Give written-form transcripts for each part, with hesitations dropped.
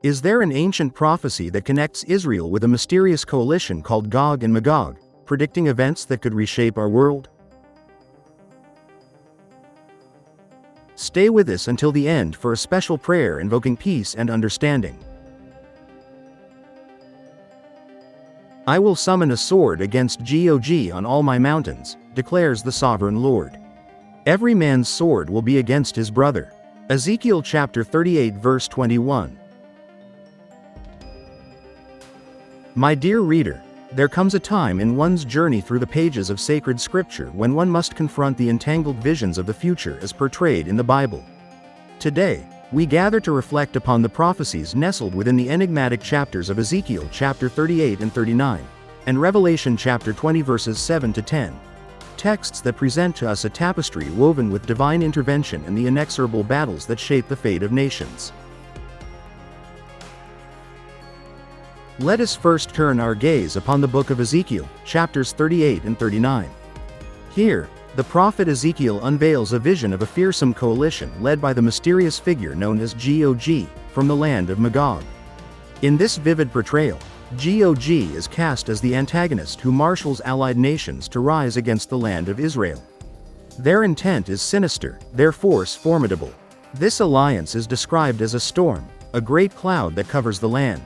Is there an ancient prophecy that connects Israel with a mysterious coalition called Gog and Magog, predicting events that could reshape our world? Stay with us until the end for a special prayer invoking peace and understanding. I will summon a sword against Gog on all my mountains, declares the sovereign Lord. Every man's sword will be against his brother. Ezekiel chapter 38 verse 21. My dear reader, there comes a time in one's journey through the pages of sacred scripture when one must confront the entangled visions of the future as portrayed in the Bible. Today, we gather to reflect upon the prophecies nestled within the enigmatic chapters of Ezekiel chapter 38 and 39, and Revelation chapter 20 verses 7 to 10. Texts that present to us a tapestry woven with divine intervention and the inexorable battles that shape the fate of nations. Let us first turn our gaze upon the book of Ezekiel, chapters 38 and 39. Here, the prophet Ezekiel unveils a vision of a fearsome coalition led by the mysterious figure known as Gog, from the land of Magog. In this vivid portrayal, Gog is cast as the antagonist who marshals allied nations to rise against the land of Israel. Their intent is sinister, their force formidable. This alliance is described as a storm, a great cloud that covers the land.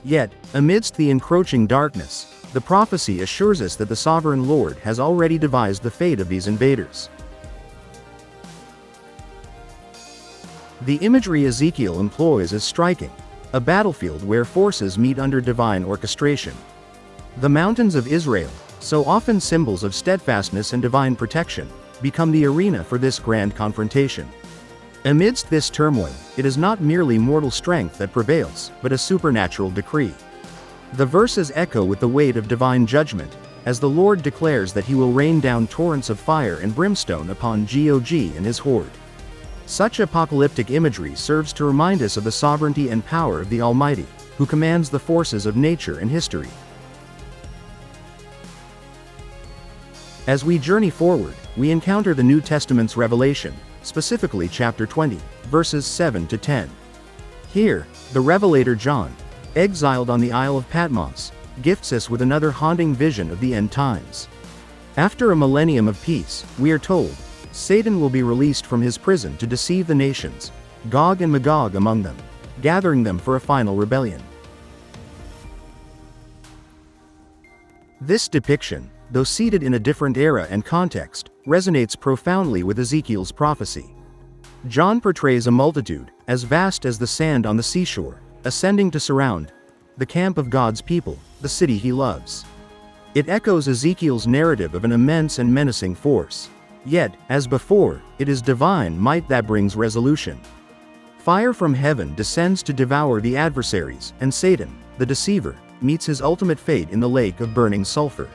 Yet, amidst the encroaching darkness, the prophecy assures us that the sovereign Lord has already devised the fate of these invaders. The imagery Ezekiel employs is striking, a battlefield where forces meet under divine orchestration. The mountains of Israel, so often symbols of steadfastness and divine protection, become the arena for this grand confrontation. Amidst this turmoil, it is not merely mortal strength that prevails, but a supernatural decree. The verses echo with the weight of divine judgment, as the Lord declares that he will rain down torrents of fire and brimstone upon Gog and his horde. Such apocalyptic imagery serves to remind us of the sovereignty and power of the Almighty, who commands the forces of nature and history. As we journey forward, we encounter the New Testament's revelation, specifically chapter 20, verses 7 to 10. Here, the revelator John, exiled on the Isle of Patmos, gifts us with another haunting vision of the end times. After a millennium of peace, we are told, Satan will be released from his prison to deceive the nations, Gog and Magog among them, gathering them for a final rebellion. This depiction, though seated in a different era and context, resonates profoundly with Ezekiel's prophecy. John portrays a multitude, as vast as the sand on the seashore, ascending to surround the camp of God's people, the city he loves. It echoes Ezekiel's narrative of an immense and menacing force. Yet, as before, it is divine might that brings resolution. Fire from heaven descends to devour the adversaries, and Satan, the deceiver, meets his ultimate fate in the lake of burning sulfur.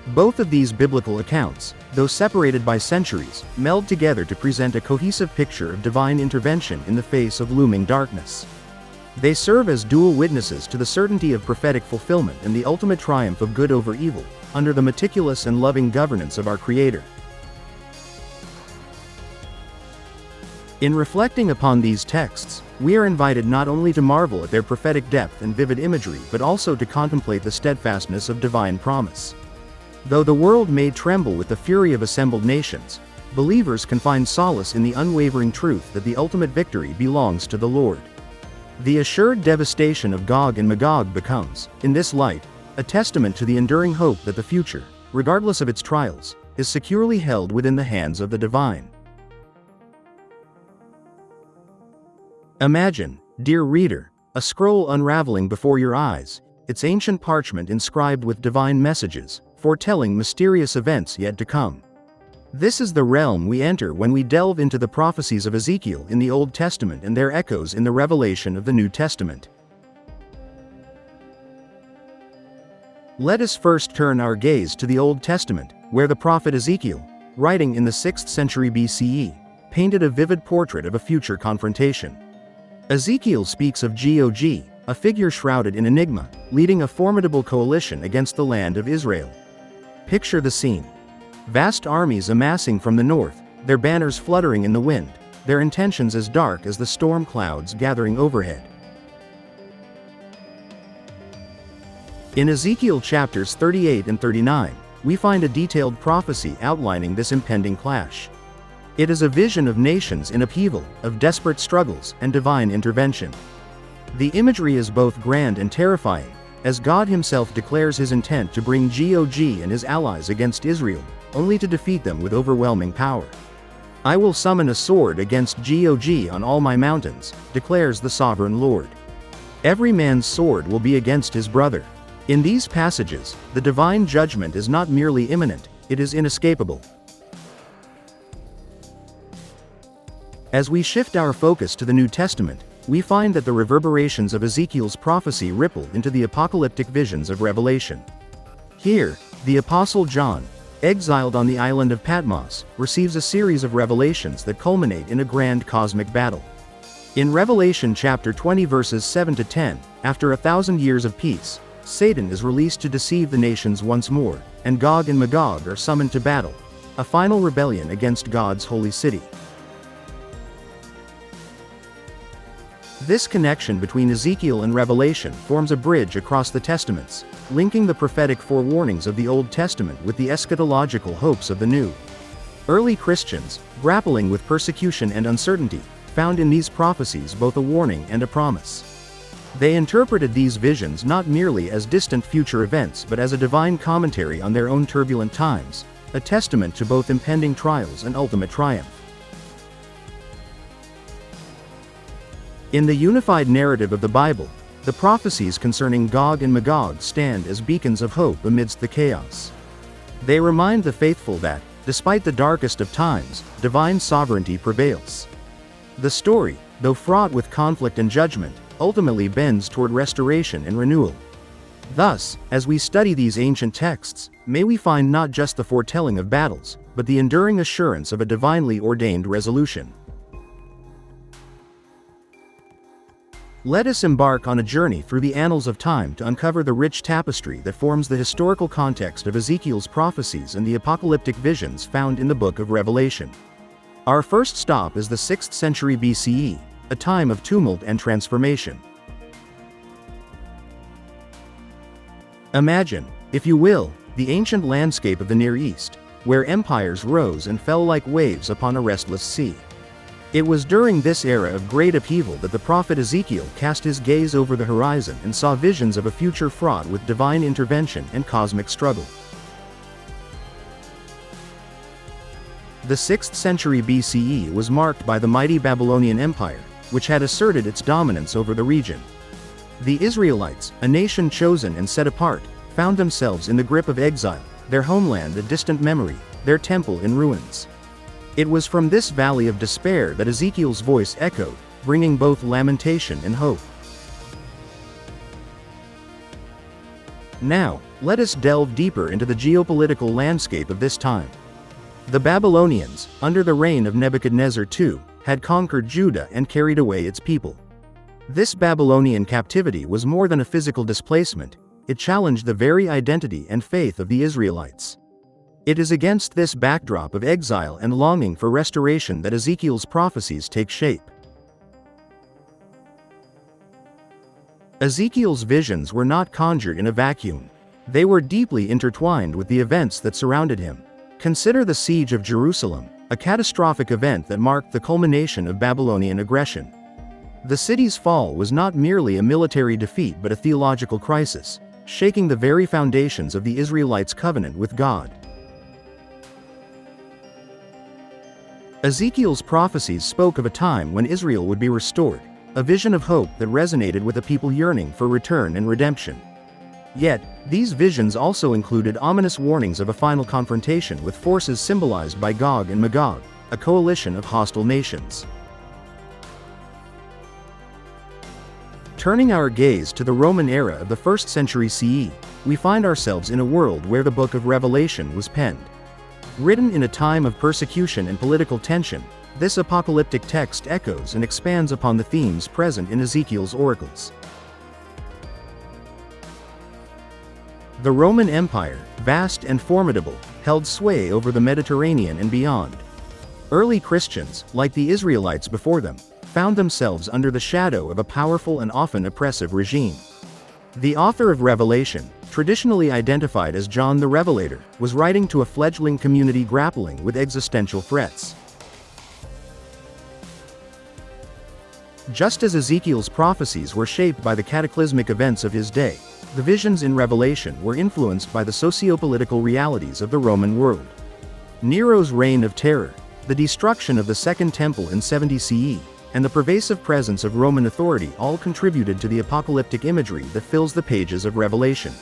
Both of these biblical accounts, though separated by centuries, meld together to present a cohesive picture of divine intervention in the face of looming darkness. They serve as dual witnesses to the certainty of prophetic fulfillment and the ultimate triumph of good over evil, under the meticulous and loving governance of our Creator. In reflecting upon these texts, we are invited not only to marvel at their prophetic depth and vivid imagery but also to contemplate the steadfastness of divine promise. Though the world may tremble with the fury of assembled nations, believers can find solace in the unwavering truth that the ultimate victory belongs to the Lord. The assured devastation of Gog and Magog becomes, in this light, a testament to the enduring hope that the future, regardless of its trials, is securely held within the hands of the divine. Imagine, dear reader, a scroll unraveling before your eyes, its ancient parchment inscribed with divine messages, foretelling mysterious events yet to come. This is the realm we enter when we delve into the prophecies of Ezekiel in the Old Testament and their echoes in the revelation of the New Testament. Let us first turn our gaze to the Old Testament, where the prophet Ezekiel, writing in the 6th century BCE, painted a vivid portrait of a future confrontation. Ezekiel speaks of Gog, a figure shrouded in enigma, leading a formidable coalition against the land of Israel. Picture the scene. Vast armies amassing from the north, their banners fluttering in the wind, their intentions as dark as the storm clouds gathering overhead. In Ezekiel chapters 38 and 39, we find a detailed prophecy outlining this impending clash. It is a vision of nations in upheaval, of desperate struggles, and divine intervention. The imagery is both grand and terrifying, as God himself declares his intent to bring Gog and his allies against Israel, only to defeat them with overwhelming power. "I will summon a sword against Gog on all my mountains," declares the sovereign Lord. "Every man's sword will be against his brother." In these passages, the divine judgment is not merely imminent, it is inescapable. As we shift our focus to the New Testament, we find that the reverberations of Ezekiel's prophecy ripple into the apocalyptic visions of Revelation. Here, the Apostle John, exiled on the island of Patmos, receives a series of revelations that culminate in a grand cosmic battle. In Revelation chapter 20 verses 7 to 10, after 1,000 years of peace, Satan is released to deceive the nations once more, and Gog and Magog are summoned to battle, a final rebellion against God's holy city. This connection between Ezekiel and Revelation forms a bridge across the Testaments, linking the prophetic forewarnings of the Old Testament with the eschatological hopes of the New. Early Christians, grappling with persecution and uncertainty, found in these prophecies both a warning and a promise. They interpreted these visions not merely as distant future events but as a divine commentary on their own turbulent times, a testament to both impending trials and ultimate triumph. In the unified narrative of the Bible, the prophecies concerning Gog and Magog stand as beacons of hope amidst the chaos. They remind the faithful that, despite the darkest of times, divine sovereignty prevails. The story, though fraught with conflict and judgment, ultimately bends toward restoration and renewal. Thus, as we study these ancient texts, may we find not just the foretelling of battles, but the enduring assurance of a divinely ordained resolution. Let us embark on a journey through the annals of time to uncover the rich tapestry that forms the historical context of Ezekiel's prophecies and the apocalyptic visions found in the book of Revelation. Our first stop is the 6th century BCE, a time of tumult and transformation. Imagine, if you will, the ancient landscape of the Near East, where empires rose and fell like waves upon a restless sea. It was during this era of great upheaval that the prophet Ezekiel cast his gaze over the horizon and saw visions of a future fraught with divine intervention and cosmic struggle. The 6th century BCE was marked by the mighty Babylonian Empire, which had asserted its dominance over the region. The Israelites, a nation chosen and set apart, found themselves in the grip of exile, their homeland a distant memory, their temple in ruins. It was from this valley of despair that Ezekiel's voice echoed, bringing both lamentation and hope. Now, let us delve deeper into the geopolitical landscape of this time. The Babylonians, under the reign of Nebuchadnezzar II, had conquered Judah and carried away its people. This Babylonian captivity was more than a physical displacement, it challenged the very identity and faith of the Israelites. It is against this backdrop of exile and longing for restoration that Ezekiel's prophecies take shape. Ezekiel's visions were not conjured in a vacuum. They were deeply intertwined with the events that surrounded him. Consider the Siege of Jerusalem, a catastrophic event that marked the culmination of Babylonian aggression. The city's fall was not merely a military defeat but a theological crisis, shaking the very foundations of the Israelites' covenant with God. Ezekiel's prophecies spoke of a time when Israel would be restored, a vision of hope that resonated with a people yearning for return and redemption. Yet, these visions also included ominous warnings of a final confrontation with forces symbolized by Gog and Magog, a coalition of hostile nations. Turning our gaze to the Roman era of the 1st century CE, we find ourselves in a world where the book of Revelation was penned. Written in a time of persecution and political tension, this apocalyptic text echoes and expands upon the themes present in Ezekiel's oracles. The Roman Empire, vast and formidable, held sway over the Mediterranean and beyond. Early Christians, like the Israelites before them, found themselves under the shadow of a powerful and often oppressive regime. The author of Revelation, traditionally identified as John the Revelator, was writing to a fledgling community grappling with existential threats. Just as Ezekiel's prophecies were shaped by the cataclysmic events of his day, the visions in Revelation were influenced by the socio-political realities of the Roman world. Nero's reign of terror, the destruction of the Second Temple in 70 CE, and the pervasive presence of Roman authority all contributed to the apocalyptic imagery that fills the pages of Revelation.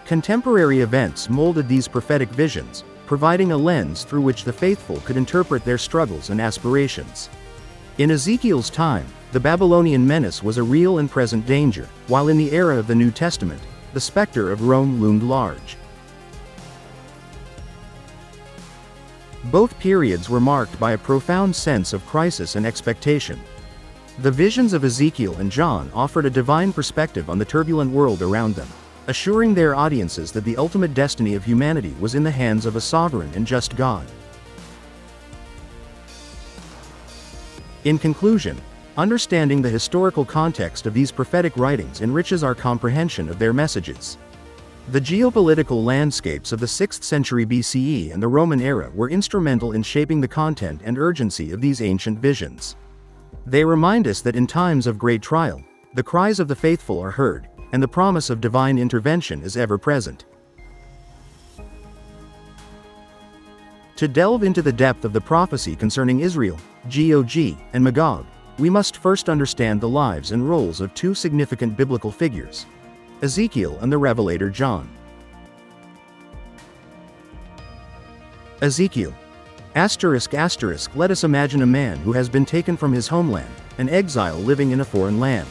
Contemporary events molded these prophetic visions, providing a lens through which the faithful could interpret their struggles and aspirations. In Ezekiel's time, the Babylonian menace was a real and present danger, while in the era of the New Testament, the specter of Rome loomed large. Both periods were marked by a profound sense of crisis and expectation. The visions of Ezekiel and John offered a divine perspective on the turbulent world around them, assuring their audiences that the ultimate destiny of humanity was in the hands of a sovereign and just God. In conclusion, understanding the historical context of these prophetic writings enriches our comprehension of their messages. The geopolitical landscapes of the 6th century BCE and the Roman era were instrumental in shaping the content and urgency of these ancient visions. They remind us that in times of great trial, the cries of the faithful are heard, and the promise of divine intervention is ever present. To delve into the depth of the prophecy concerning Israel, Gog, and Magog, we must first understand the lives and roles of two significant biblical figures: Ezekiel and the Revelator John. Ezekiel. Let us imagine a man who has been taken from his homeland, an exile living in a foreign land.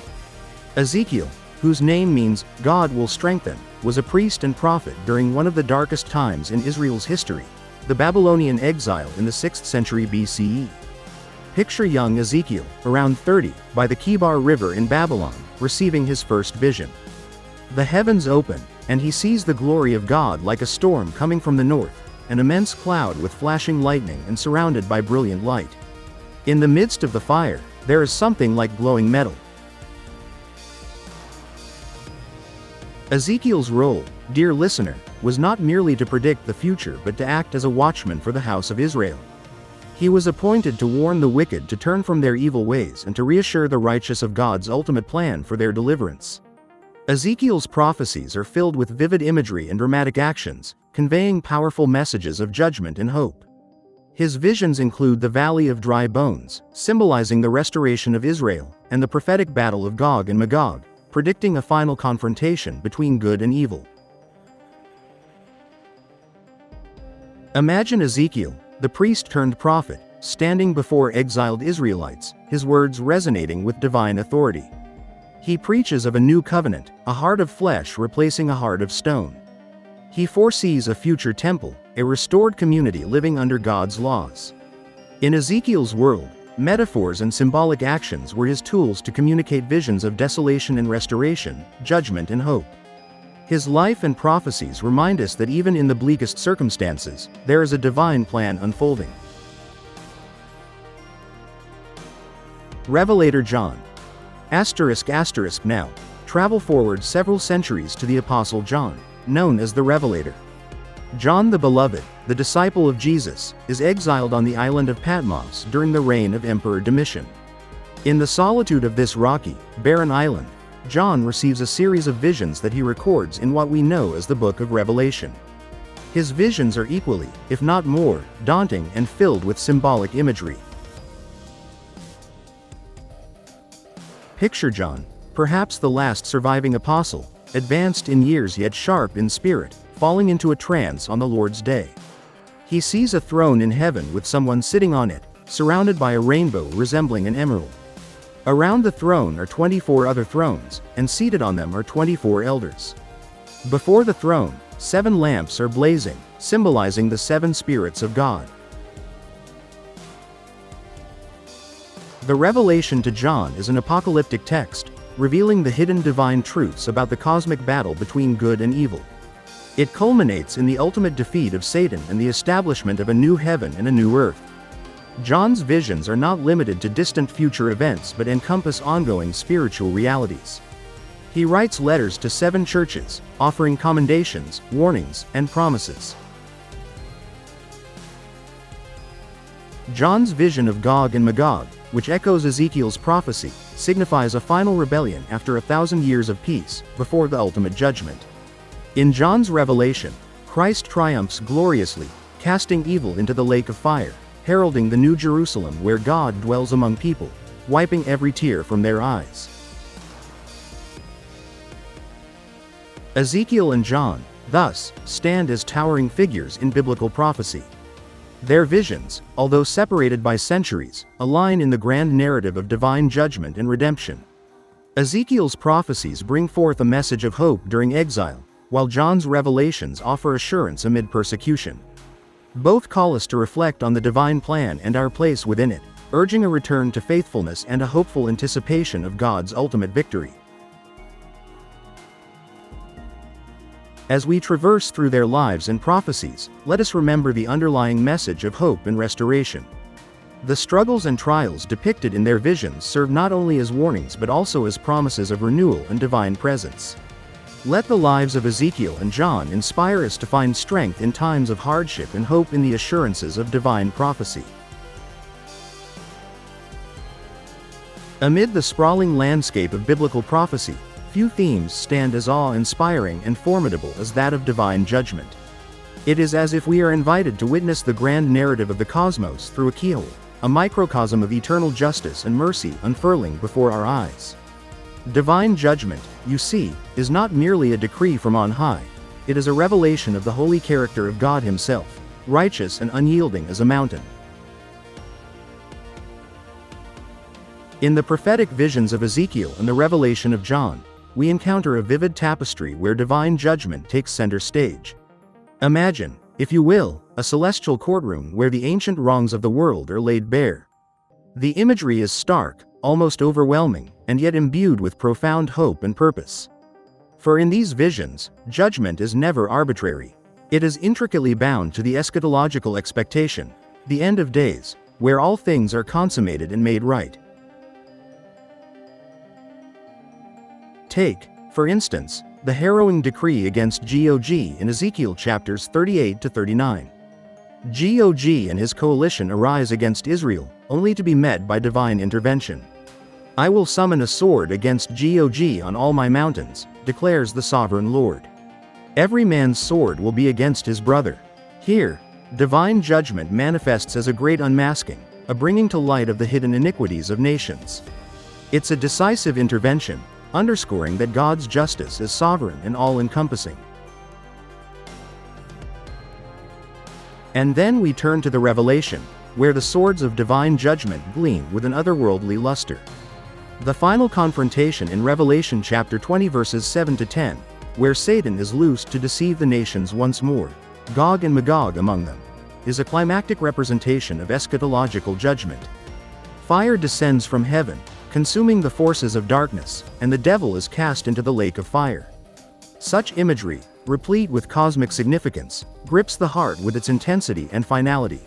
Ezekiel, whose name means, God will strengthen, was a priest and prophet during one of the darkest times in Israel's history, the Babylonian exile in the 6th century BCE. Picture young Ezekiel, around 30, by the Kibar River in Babylon, receiving his first vision. The heavens open, and he sees the glory of God like a storm coming from the north, an immense cloud with flashing lightning and surrounded by brilliant light. In the midst of the fire, there is something like glowing metal. Ezekiel's role, dear listener, was not merely to predict the future but to act as a watchman for the house of Israel. He was appointed to warn the wicked to turn from their evil ways and to reassure the righteous of God's ultimate plan for their deliverance. Ezekiel's prophecies are filled with vivid imagery and dramatic actions, conveying powerful messages of judgment and hope. His visions include the Valley of Dry Bones, symbolizing the restoration of Israel, and the prophetic battle of Gog and Magog, predicting a final confrontation between good and evil. Imagine Ezekiel, the priest-turned-prophet, standing before exiled Israelites, his words resonating with divine authority. He preaches of a new covenant, a heart of flesh replacing a heart of stone. He foresees a future temple, a restored community living under God's laws. In Ezekiel's world, metaphors and symbolic actions were his tools to communicate visions of desolation and restoration, judgment and hope. His life and prophecies remind us that even in the bleakest circumstances, there is a divine plan unfolding. Revelator John. Now, travel forward several centuries to the Apostle John, known as the Revelator. John the Beloved, the disciple of Jesus, is exiled on the island of Patmos during the reign of Emperor Domitian. In the solitude of this rocky, barren island, John receives a series of visions that he records in what we know as the Book of Revelation. His visions are equally, if not more, daunting and filled with symbolic imagery. Picture John, perhaps the last surviving apostle, advanced in years yet sharp in spirit, falling into a trance on the Lord's day. He sees a throne in heaven with someone sitting on it, surrounded by a rainbow resembling an emerald. Around the throne are 24 other thrones, and seated on them are 24 elders. Before the throne, 7 lamps are blazing, symbolizing the 7 spirits of God. The revelation to John is an apocalyptic text, revealing the hidden divine truths about the cosmic battle between good and evil. It culminates in the ultimate defeat of Satan and the establishment of a new heaven and a new earth. John's visions are not limited to distant future events but encompass ongoing spiritual realities. He writes letters to 7 churches, offering commendations, warnings, and promises. John's vision of Gog and Magog, which echoes Ezekiel's prophecy, signifies a final rebellion after 1,000 years of peace, before the ultimate judgment. In John's revelation, Christ triumphs gloriously, casting evil into the lake of fire, heralding the New Jerusalem where God dwells among people, wiping every tear from their eyes. Ezekiel and John, thus, stand as towering figures in biblical prophecy. Their visions, although separated by centuries, align in the grand narrative of divine judgment and redemption. Ezekiel's prophecies bring forth a message of hope during exile, while John's revelations offer assurance amid persecution. Both call us to reflect on the divine plan and our place within it, urging a return to faithfulness and a hopeful anticipation of God's ultimate victory. As we traverse through their lives and prophecies, let us remember the underlying message of hope and restoration. The struggles and trials depicted in their visions serve not only as warnings but also as promises of renewal and divine presence. Let the lives of Ezekiel and John inspire us to find strength in times of hardship and hope in the assurances of divine prophecy. Amid the sprawling landscape of biblical prophecy, few themes stand as awe-inspiring and formidable as that of divine judgment. It is as if we are invited to witness the grand narrative of the cosmos through a keyhole, a microcosm of eternal justice and mercy unfurling before our eyes. Divine judgment, you see, is not merely a decree from on high, it is a revelation of the holy character of God Himself, righteous and unyielding as a mountain. In the prophetic visions of Ezekiel and the revelation of John, we encounter a vivid tapestry where divine judgment takes center stage. Imagine, if you will, a celestial courtroom where the ancient wrongs of the world are laid bare. The imagery is stark, almost overwhelming, and yet imbued with profound hope and purpose. For in these visions, judgment is never arbitrary. It is intricately bound to the eschatological expectation, the end of days, where all things are consummated and made right. Take, for instance, the harrowing decree against Gog in Ezekiel chapters 38 to 39. Gog and his coalition arise against Israel, only to be met by divine intervention. I will summon a sword against Gog on all my mountains, declares the sovereign Lord. Every man's sword will be against his brother. Here, divine judgment manifests as a great unmasking, a bringing to light of the hidden iniquities of nations. It's a decisive intervention, underscoring that God's justice is sovereign and all-encompassing. And then we turn to the Revelation, where the swords of divine judgment gleam with an otherworldly luster. The final confrontation in Revelation chapter 20 verses 7 to 10, where Satan is loosed to deceive the nations once more, Gog and Magog among them, is a climactic representation of eschatological judgment. Fire descends from heaven, consuming the forces of darkness, and the devil is cast into the lake of fire. Such imagery, replete with cosmic significance, grips the heart with its intensity and finality.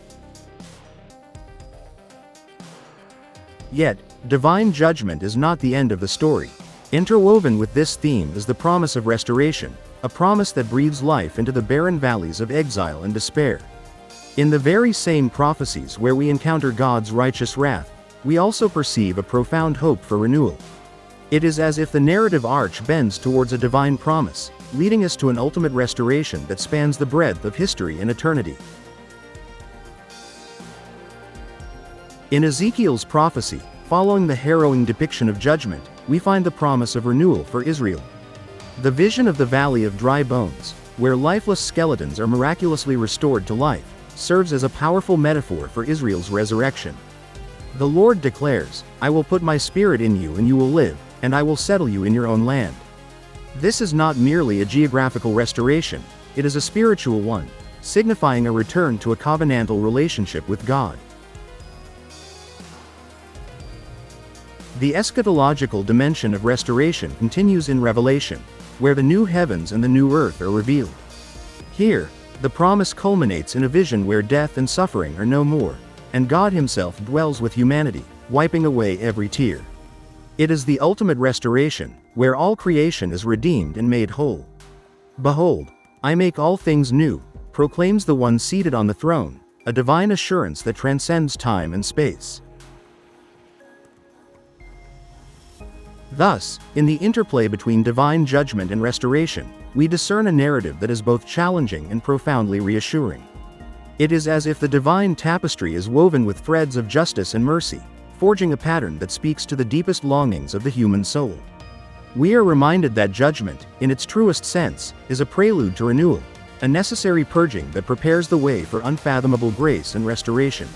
Yet, divine judgment is not the end of the story. Interwoven with this theme is the promise of restoration, a promise that breathes life into the barren valleys of exile and despair. In the very same prophecies where we encounter God's righteous wrath, we also perceive a profound hope for renewal. It is as if the narrative arch bends towards a divine promise, leading us to an ultimate restoration that spans the breadth of history and eternity. In Ezekiel's prophecy, following the harrowing depiction of judgment, we find the promise of renewal for Israel. The vision of the Valley of Dry Bones, where lifeless skeletons are miraculously restored to life, serves as a powerful metaphor for Israel's resurrection. The Lord declares, "I will put my spirit in you and you will live, and I will settle you in your own land." This is not merely a geographical restoration, it is a spiritual one, signifying a return to a covenantal relationship with God. The eschatological dimension of restoration continues in Revelation, where the new heavens and the new earth are revealed. Here, the promise culminates in a vision where death and suffering are no more, and God himself dwells with humanity, wiping away every tear. It is the ultimate restoration, where all creation is redeemed and made whole. Behold, I make all things new, proclaims the one seated on the throne, a divine assurance that transcends time and space. Thus, in the interplay between divine judgment and restoration, we discern a narrative that is both challenging and profoundly reassuring. It is as if the divine tapestry is woven with threads of justice and mercy, forging a pattern that speaks to the deepest longings of the human soul. We are reminded that judgment, in its truest sense, is a prelude to renewal, a necessary purging that prepares the way for unfathomable grace and restoration.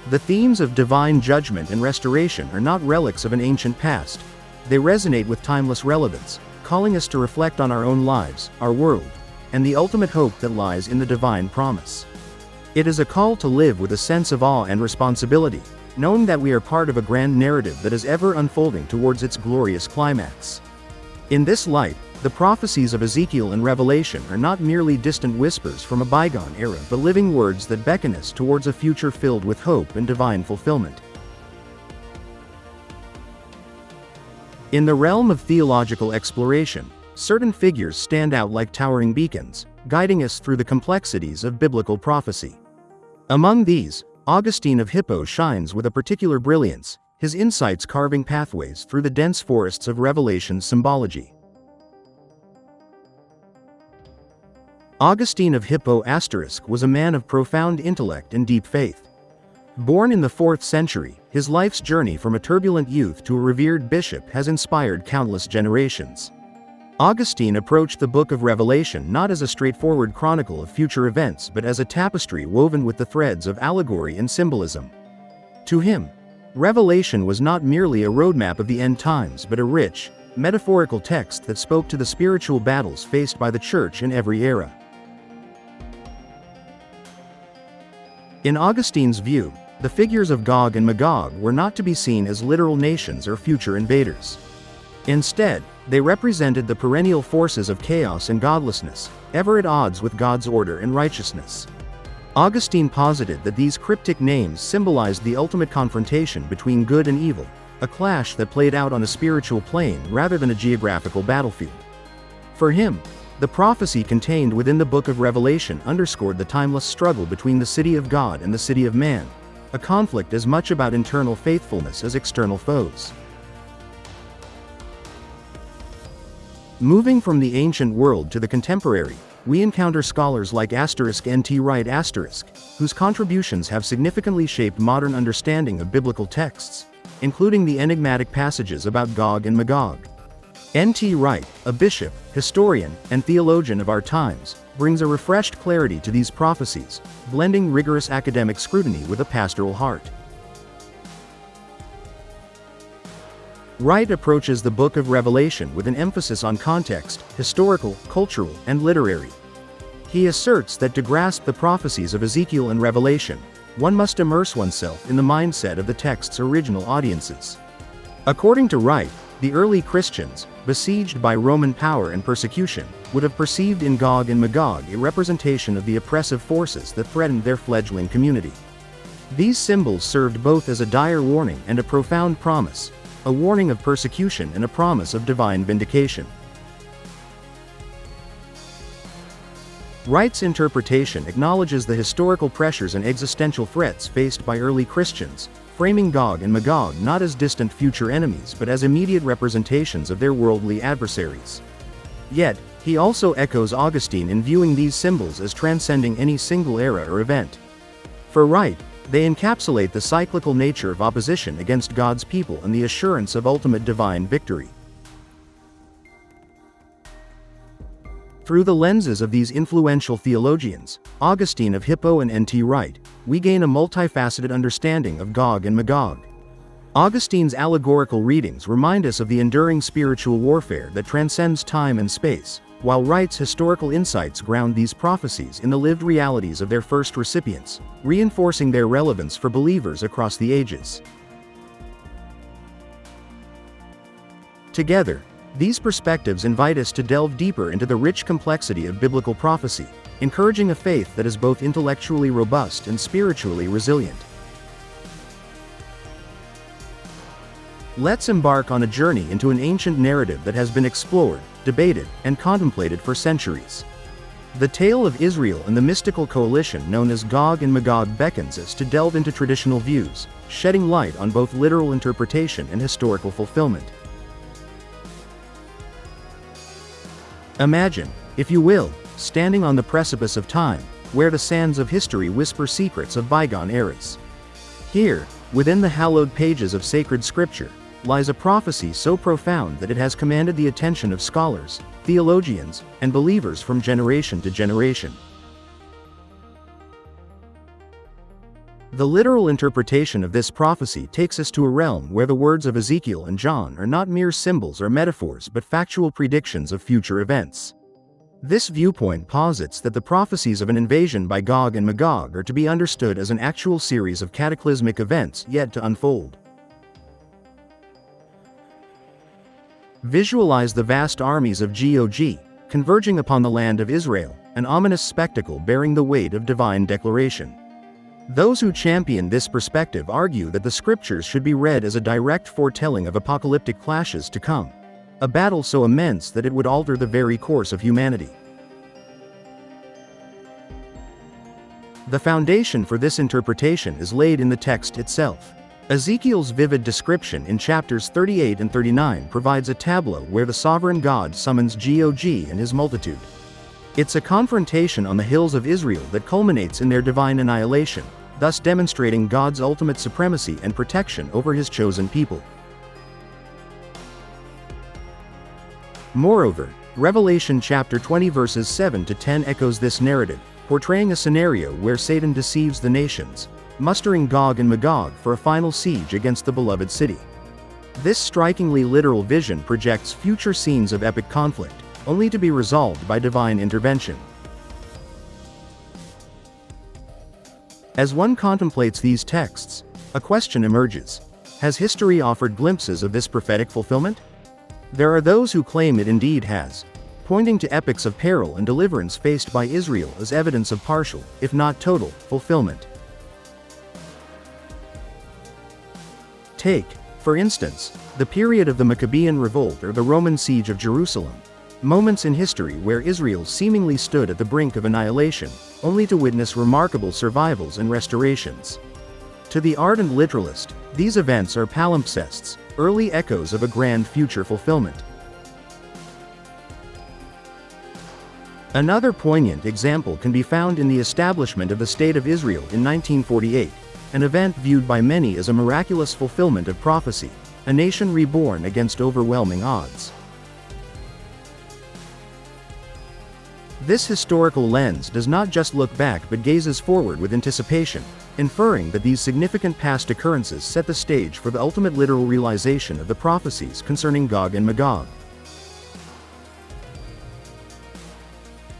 The themes of divine judgment and restoration are not relics of an ancient past. They resonate with timeless relevance, calling us to reflect on our own lives, our world, and the ultimate hope that lies in the divine promise. It is a call to live with a sense of awe and responsibility, knowing that we are part of a grand narrative that is ever unfolding towards its glorious climax. In this light, the prophecies of Ezekiel and Revelation are not merely distant whispers from a bygone era but living words that beckon us towards a future filled with hope and divine fulfillment. In the realm of theological exploration, certain figures stand out like towering beacons, guiding us through the complexities of biblical prophecy. Among these, Augustine of Hippo shines with a particular brilliance, his insights carving pathways through the dense forests of Revelation's symbology. Augustine of Hippo was a man of profound intellect and deep faith. Born in the 4th century, his life's journey from a turbulent youth to a revered bishop has inspired countless generations. Augustine approached the book of Revelation not as a straightforward chronicle of future events but as a tapestry woven with the threads of allegory and symbolism. To him, Revelation was not merely a roadmap of the end times but a rich, metaphorical text that spoke to the spiritual battles faced by the Church in every era. In Augustine's view, the figures of Gog and Magog were not to be seen as literal nations or future invaders. Instead, they represented the perennial forces of chaos and godlessness, ever at odds with God's order and righteousness. Augustine posited that these cryptic names symbolized the ultimate confrontation between good and evil, a clash that played out on a spiritual plane rather than a geographical battlefield. For him, the prophecy contained within the book of Revelation underscored the timeless struggle between the city of God and the city of man, a conflict as much about internal faithfulness as external foes. Moving from the ancient world to the contemporary, we encounter scholars like N.T. Wright, whose contributions have significantly shaped modern understanding of biblical texts, including the enigmatic passages about Gog and Magog. N.T. Wright, a bishop, historian, and theologian of our times, brings a refreshed clarity to these prophecies, blending rigorous academic scrutiny with a pastoral heart. Wright approaches the book of Revelation with an emphasis on context, historical, cultural, and literary. He asserts that to grasp the prophecies of Ezekiel and Revelation, one must immerse oneself in the mindset of the text's original audiences. According to Wright, the early Christians, besieged by Roman power and persecution, would have perceived in Gog and Magog a representation of the oppressive forces that threatened their fledgling community. These symbols served both as a dire warning and a profound promise, a warning of persecution and a promise of divine vindication. Wright's interpretation acknowledges the historical pressures and existential threats faced by early Christians, framing Gog and Magog not as distant future enemies but as immediate representations of their worldly adversaries. Yet, he also echoes Augustine in viewing these symbols as transcending any single era or event. For Wright, they encapsulate the cyclical nature of opposition against God's people and the assurance of ultimate divine victory. Through the lenses of these influential theologians, Augustine of Hippo and N.T. Wright, we gain a multifaceted understanding of Gog and Magog. Augustine's allegorical readings remind us of the enduring spiritual warfare that transcends time and space, while Wright's historical insights ground these prophecies in the lived realities of their first recipients, reinforcing their relevance for believers across the ages. Together, These perspectives invite us to delve deeper into the rich complexity of biblical prophecy, encouraging a faith that is both intellectually robust and spiritually resilient. Let's embark on a journey into an ancient narrative that has been explored, debated, and contemplated for centuries. The tale of Israel and the mystical coalition known as Gog and Magog beckons us to delve into traditional views, shedding light on both literal interpretation and historical fulfillment. Imagine, if you will, standing on the precipice of time, where the sands of history whisper secrets of bygone eras. Here, within the hallowed pages of sacred scripture, lies a prophecy so profound that it has commanded the attention of scholars, theologians, and believers from generation to generation. The literal interpretation of this prophecy takes us to a realm where the words of Ezekiel and John are not mere symbols or metaphors but factual predictions of future events. This viewpoint posits that the prophecies of an invasion by Gog and Magog are to be understood as an actual series of cataclysmic events yet to unfold. Visualize the vast armies of Gog, converging upon the land of Israel, an ominous spectacle bearing the weight of divine declaration. Those who champion this perspective argue that the scriptures should be read as a direct foretelling of apocalyptic clashes to come, a battle so immense that it would alter the very course of humanity. The foundation for this interpretation is laid in the text itself. Ezekiel's vivid description in chapters 38 and 39 provides a tableau where the sovereign God summons Gog and his multitude. It's a confrontation on the hills of Israel that culminates in their divine annihilation, thus demonstrating God's ultimate supremacy and protection over his chosen people. Moreover, Revelation chapter 20 verses 7 to 10 echoes this narrative, portraying a scenario where Satan deceives the nations, mustering Gog and Magog for a final siege against the beloved city. This strikingly literal vision projects future scenes of epic conflict, only to be resolved by divine intervention. As one contemplates these texts, a question emerges. Has history offered glimpses of this prophetic fulfillment? There are those who claim it indeed has, pointing to epics of peril and deliverance faced by Israel as evidence of partial, if not total, fulfillment. Take, for instance, the period of the Maccabean revolt or the Roman siege of Jerusalem, moments in history where Israel seemingly stood at the brink of annihilation, only to witness remarkable survivals and restorations. To the ardent literalist, these events are palimpsests, early echoes of a grand future fulfillment. Another poignant example can be found in the establishment of the State of Israel in 1948, an event viewed by many as a miraculous fulfillment of prophecy, a nation reborn against overwhelming odds. This historical lens does not just look back but gazes forward with anticipation, inferring that these significant past occurrences set the stage for the ultimate literal realization of the prophecies concerning Gog and Magog.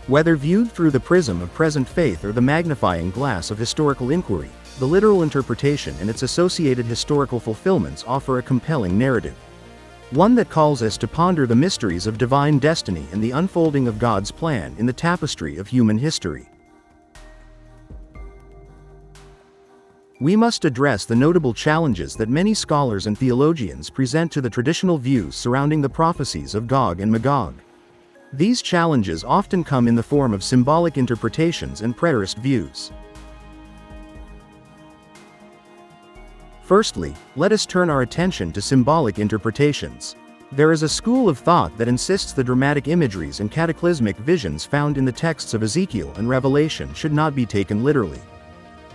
Whether viewed through the prism of present faith or the magnifying glass of historical inquiry, the literal interpretation and its associated historical fulfillments offer a compelling narrative. One that calls us to ponder the mysteries of divine destiny and the unfolding of God's plan in the tapestry of human history. We must address the notable challenges that many scholars and theologians present to the traditional views surrounding the prophecies of Gog and Magog. These challenges often come in the form of symbolic interpretations and preterist views. Firstly, let us turn our attention to symbolic interpretations. There is a school of thought that insists the dramatic imageries and cataclysmic visions found in the texts of Ezekiel and Revelation should not be taken literally.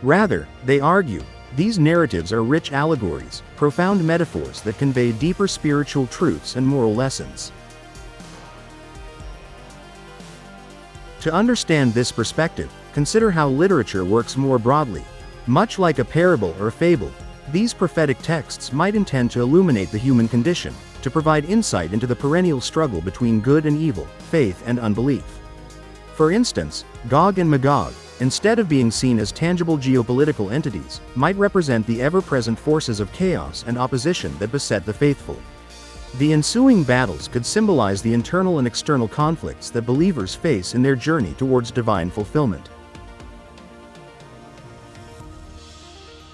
Rather, they argue, these narratives are rich allegories, profound metaphors that convey deeper spiritual truths and moral lessons. To understand this perspective, consider how literature works more broadly. Much like a parable or a fable, these prophetic texts might intend to illuminate the human condition, to provide insight into the perennial struggle between good and evil, faith and unbelief. For instance, Gog and Magog, instead of being seen as tangible geopolitical entities, might represent the ever-present forces of chaos and opposition that beset the faithful. The ensuing battles could symbolize the internal and external conflicts that believers face in their journey towards divine fulfillment.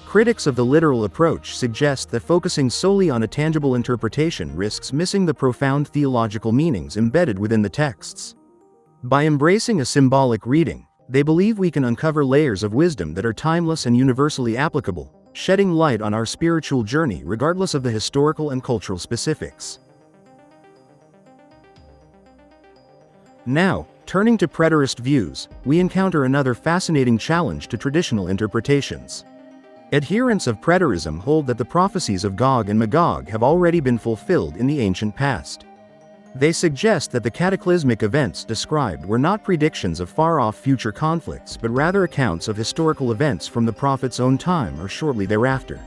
Critics of the literal approach suggest that focusing solely on a tangible interpretation risks missing the profound theological meanings embedded within the texts. By embracing a symbolic reading, they believe we can uncover layers of wisdom that are timeless and universally applicable, shedding light on our spiritual journey regardless of the historical and cultural specifics. Now, turning to preterist views, we encounter another fascinating challenge to traditional interpretations. Adherents of preterism hold that the prophecies of Gog and Magog have already been fulfilled in the ancient past. They suggest that the cataclysmic events described were not predictions of far-off future conflicts but rather accounts of historical events from the prophet's own time or shortly thereafter.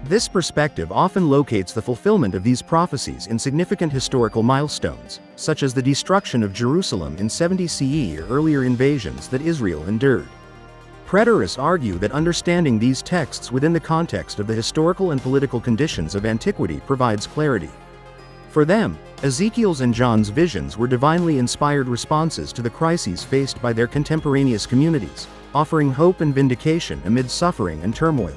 This perspective often locates the fulfillment of these prophecies in significant historical milestones, such as the destruction of Jerusalem in 70 CE or earlier invasions that Israel endured. Preterists argue that understanding these texts within the context of the historical and political conditions of antiquity provides clarity. For them, Ezekiel's and John's visions were divinely inspired responses to the crises faced by their contemporaneous communities, offering hope and vindication amid suffering and turmoil.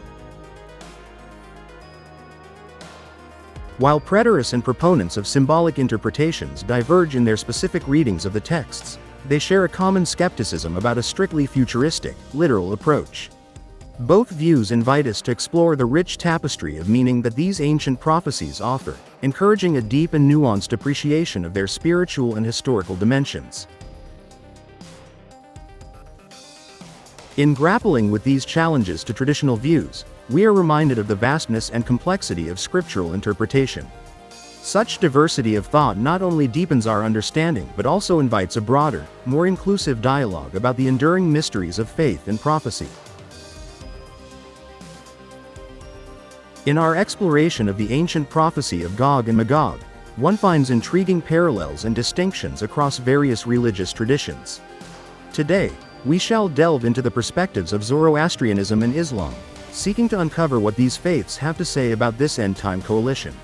While preterists and proponents of symbolic interpretations diverge in their specific readings of the texts, they share a common skepticism about a strictly futuristic, literal approach. Both views invite us to explore the rich tapestry of meaning that these ancient prophecies offer, encouraging a deep and nuanced appreciation of their spiritual and historical dimensions. In grappling with these challenges to traditional views, we are reminded of the vastness and complexity of scriptural interpretation. Such diversity of thought not only deepens our understanding but also invites a broader, more inclusive dialogue about the enduring mysteries of faith and prophecy. In our exploration of the ancient prophecy of Gog and Magog, one finds intriguing parallels and distinctions across various religious traditions. Today, we shall delve into the perspectives of Zoroastrianism and Islam, seeking to uncover what these faiths have to say about this end-time coalition.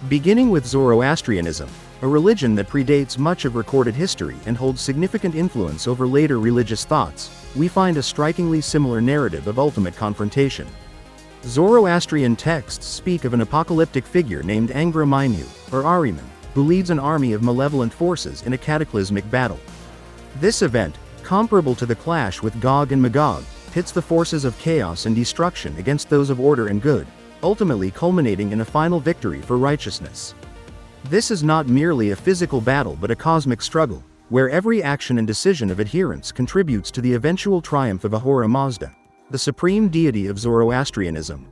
Beginning with Zoroastrianism, a religion that predates much of recorded history and holds significant influence over later religious thoughts, we find a strikingly similar narrative of ultimate confrontation. Zoroastrian texts speak of an apocalyptic figure named Angra Mainyu, or Ahriman, who leads an army of malevolent forces in a cataclysmic battle. This event, comparable to the clash with Gog and Magog, pits the forces of chaos and destruction against those of order and good, ultimately culminating in a final victory for righteousness. This is not merely a physical battle but a cosmic struggle, where every action and decision of adherents contributes to the eventual triumph of Ahura Mazda, the supreme deity of Zoroastrianism.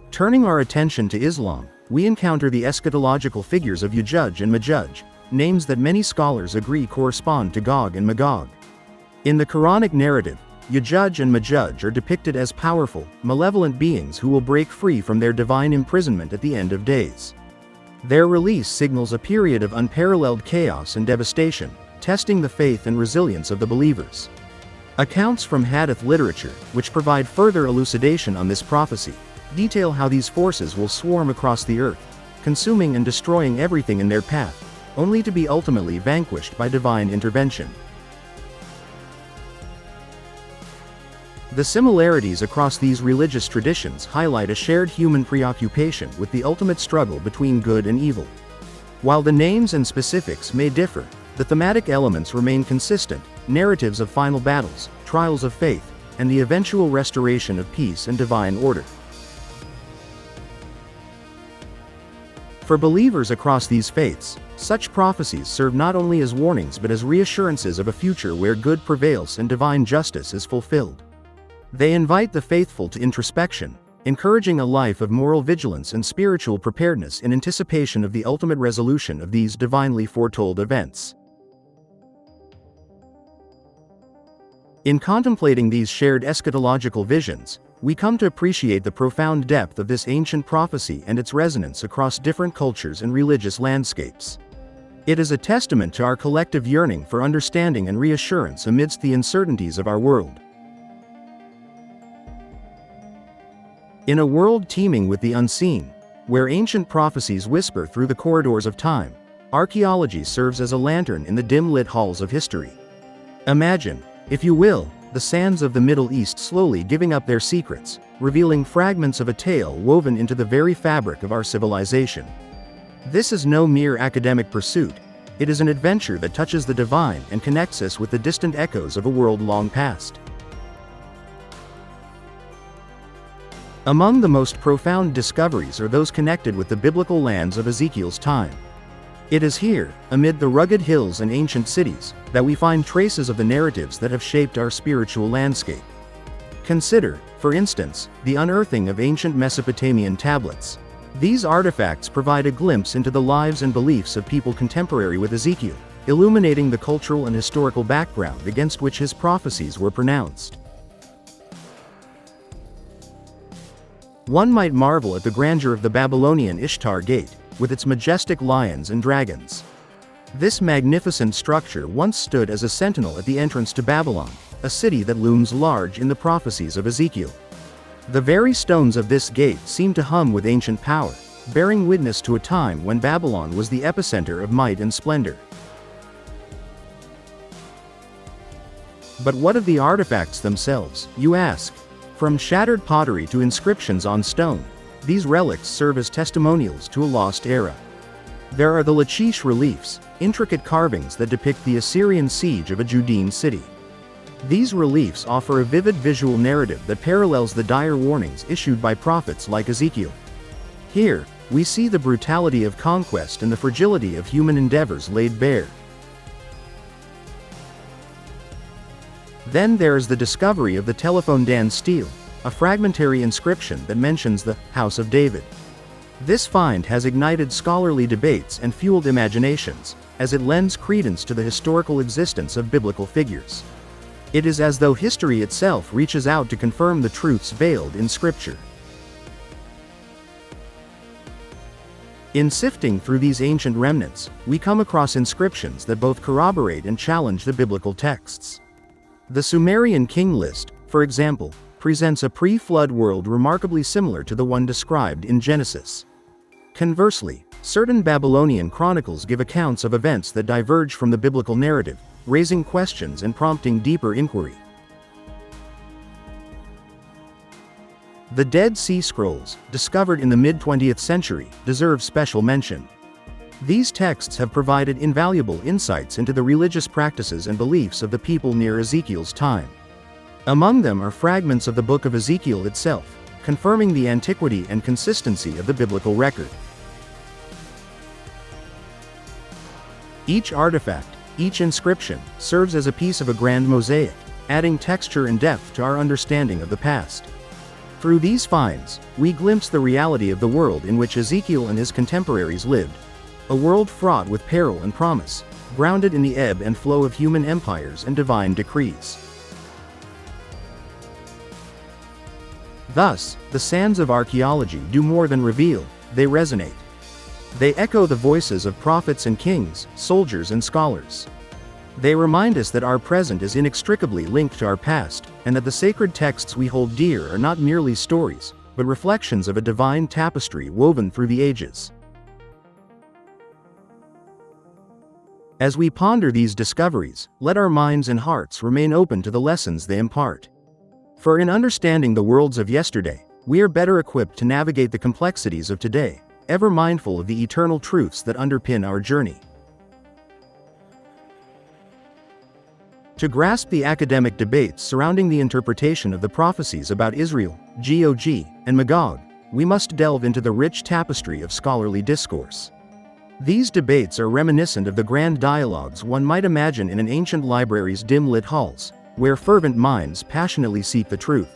Turning our attention to Islam, we encounter the eschatological figures of Ya'juj and Ma'juj, names that many scholars agree correspond to Gog and Magog. In the Quranic narrative, Ya'juj and Ma'juj are depicted as powerful, malevolent beings who will break free from their divine imprisonment at the end of days. Their release signals a period of unparalleled chaos and devastation, testing the faith and resilience of the believers. Accounts from Hadith literature, which provide further elucidation on this prophecy, detail how these forces will swarm across the earth, consuming and destroying everything in their path, only to be ultimately vanquished by divine intervention. The similarities across these religious traditions highlight a shared human preoccupation with the ultimate struggle between good and evil. While the names and specifics may differ, the thematic elements remain consistent: narratives of final battles, trials of faith, and the eventual restoration of peace and divine order. For believers across these faiths, such prophecies serve not only as warnings but as reassurances of a future where good prevails and divine justice is fulfilled. They invite the faithful to introspection, encouraging a life of moral vigilance and spiritual preparedness in anticipation of the ultimate resolution of these divinely foretold events. In contemplating these shared eschatological visions, we come to appreciate the profound depth of this ancient prophecy and its resonance across different cultures and religious landscapes. It is a testament to our collective yearning for understanding and reassurance amidst the uncertainties of our world. In a world teeming with the unseen, where ancient prophecies whisper through the corridors of time, archaeology serves as a lantern in the dim-lit halls of history. Imagine, if you will, the sands of the Middle East slowly giving up their secrets, revealing fragments of a tale woven into the very fabric of our civilization. This is no mere academic pursuit. It is an adventure that touches the divine and connects us with the distant echoes of a world long past. Among the most profound discoveries are those connected with the biblical lands of Ezekiel's time. It is here, amid the rugged hills and ancient cities, that we find traces of the narratives that have shaped our spiritual landscape. Consider, for instance, the unearthing of ancient Mesopotamian tablets. These artifacts provide a glimpse into the lives and beliefs of people contemporary with Ezekiel, illuminating the cultural and historical background against which his prophecies were pronounced. One might marvel at the grandeur of the Babylonian Ishtar Gate, with its majestic lions and dragons. This magnificent structure once stood as a sentinel at the entrance to Babylon, a city that looms large in the prophecies of Ezekiel. The very stones of this gate seem to hum with ancient power, bearing witness to a time when Babylon was the epicenter of might and splendor. But what of the artifacts themselves, you ask? From shattered pottery to inscriptions on stone, these relics serve as testimonials to a lost era. There are the Lachish reliefs, intricate carvings that depict the Assyrian siege of a Judean city. These reliefs offer a vivid visual narrative that parallels the dire warnings issued by prophets like Ezekiel. Here, we see the brutality of conquest and the fragility of human endeavors laid bare. Then there is the discovery of the telephone Dan stele, a fragmentary inscription that mentions the House of David. This find has ignited scholarly debates and fueled imaginations, as it lends credence to the historical existence of biblical figures. It is as though history itself reaches out to confirm the truths veiled in Scripture. In sifting through these ancient remnants, we come across inscriptions that both corroborate and challenge the biblical texts. The Sumerian king list, for example, presents a pre-flood world remarkably similar to the one described in Genesis. Conversely, certain Babylonian chronicles give accounts of events that diverge from the biblical narrative, raising questions and prompting deeper inquiry. The Dead Sea Scrolls, discovered in the mid-20th century, deserve special mention. These texts have provided invaluable insights into the religious practices and beliefs of the people near Ezekiel's time. Among them are fragments of the book of Ezekiel itself, confirming the antiquity and consistency of the biblical record. Each artifact, each inscription, serves as a piece of a grand mosaic, adding texture and depth to our understanding of the past. Through these finds, we glimpse the reality of the world in which Ezekiel and his contemporaries lived. A world fraught with peril and promise, grounded in the ebb and flow of human empires and divine decrees. Thus, the sands of archaeology do more than reveal, they resonate. They echo the voices of prophets and kings, soldiers and scholars. They remind us that our present is inextricably linked to our past, and that the sacred texts we hold dear are not merely stories, but reflections of a divine tapestry woven through the ages. As we ponder these discoveries, let our minds and hearts remain open to the lessons they impart. For in understanding the worlds of yesterday, we are better equipped to navigate the complexities of today, ever mindful of the eternal truths that underpin our journey. To grasp the academic debates surrounding the interpretation of the prophecies about Israel, Gog, and Magog, we must delve into the rich tapestry of scholarly discourse. These debates are reminiscent of the grand dialogues one might imagine in an ancient library's dim-lit halls, where fervent minds passionately seek the truth.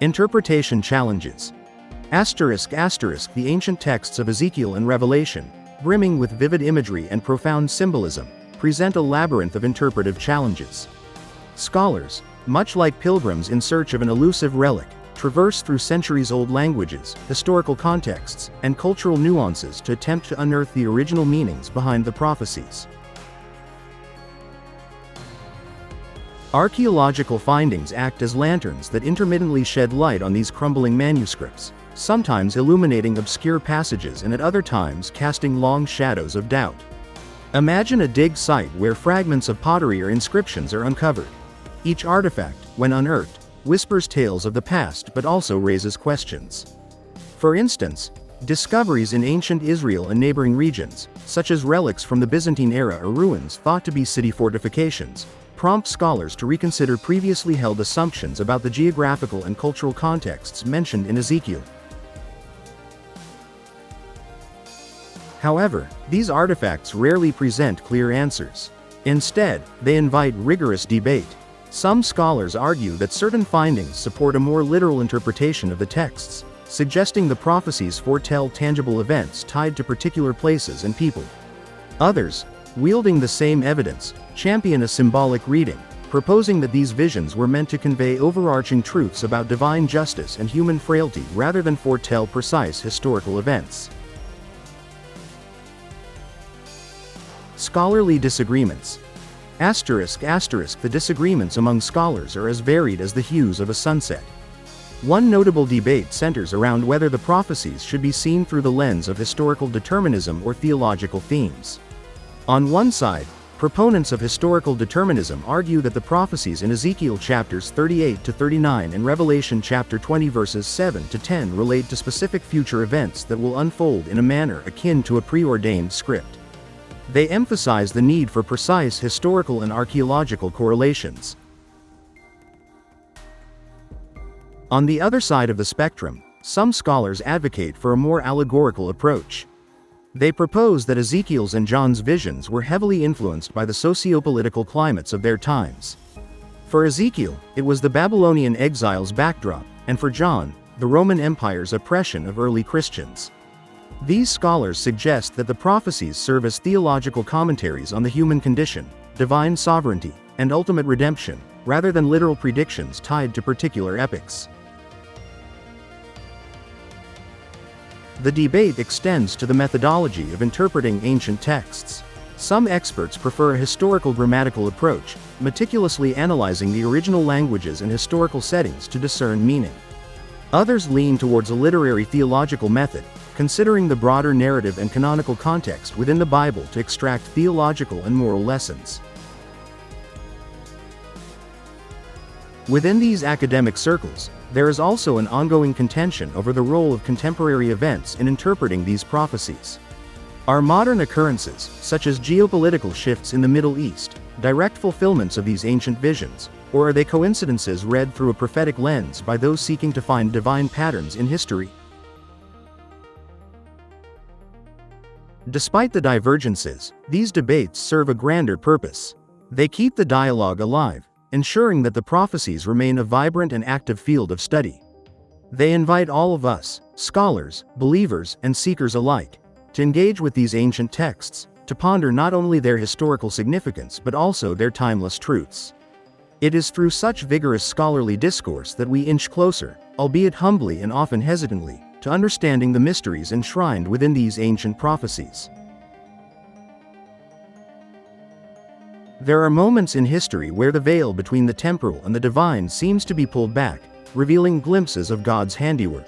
Interpretation challenges. **** The ancient texts of Ezekiel and Revelation, brimming with vivid imagery and profound symbolism, present a labyrinth of interpretive challenges. Scholars, much like pilgrims in search of an elusive relic, traverse through centuries-old languages, historical contexts, and cultural nuances to attempt to unearth the original meanings behind the prophecies. Archaeological findings act as lanterns that intermittently shed light on these crumbling manuscripts, sometimes illuminating obscure passages and at other times casting long shadows of doubt. Imagine a dig site where fragments of pottery or inscriptions are uncovered. Each artifact, when unearthed, whispers tales of the past but also raises questions. For instance, discoveries in ancient Israel and neighboring regions, such as relics from the Byzantine era or ruins thought to be city fortifications, prompt scholars to reconsider previously held assumptions about the geographical and cultural contexts mentioned in Ezekiel. However, these artifacts rarely present clear answers. Instead, they invite rigorous debate. Some scholars argue that certain findings support a more literal interpretation of the texts, suggesting the prophecies foretell tangible events tied to particular places and people. Others, wielding the same evidence, champion a symbolic reading, proposing that these visions were meant to convey overarching truths about divine justice and human frailty rather than foretell precise historical events. Scholarly disagreements. The disagreements among scholars are as varied as the hues of a sunset. One notable debate centers around whether the prophecies should be seen through the lens of historical determinism or theological themes. On one side, proponents of historical determinism argue that the prophecies in Ezekiel chapters 38 to 39 and Revelation chapter 20 verses 7 to 10 relate to specific future events that will unfold in a manner akin to a preordained script. They emphasize the need for precise historical and archaeological correlations. On the other side of the spectrum, some scholars advocate for a more allegorical approach. They propose that Ezekiel's and John's visions were heavily influenced by the socio-political climates of their times. For Ezekiel, it was the Babylonian exile's backdrop, and for John, the Roman Empire's oppression of early Christians. These scholars suggest that the prophecies serve as theological commentaries on the human condition, divine sovereignty, and ultimate redemption, rather than literal predictions tied to particular epochs. The debate extends to the methodology of interpreting ancient texts. Some experts prefer a historical grammatical approach, meticulously analyzing the original languages and historical settings to discern meaning. Others lean towards a literary theological method, considering the broader narrative and canonical context within the Bible to extract theological and moral lessons. Within these academic circles, there is also an ongoing contention over the role of contemporary events in interpreting these prophecies. Are modern occurrences, such as geopolitical shifts in the Middle East, direct fulfillments of these ancient visions, or are they coincidences read through a prophetic lens by those seeking to find divine patterns in history? Despite the divergences, these debates serve a grander purpose. They keep the dialogue alive, ensuring that the prophecies remain a vibrant and active field of study. They invite all of us, scholars, believers, and seekers alike, to engage with these ancient texts, to ponder not only their historical significance but also their timeless truths. It is through such vigorous scholarly discourse that we inch closer, albeit humbly and often hesitantly, to understanding the mysteries enshrined within these ancient prophecies. There are moments in history where the veil between the temporal and the divine seems to be pulled back, revealing glimpses of God's handiwork.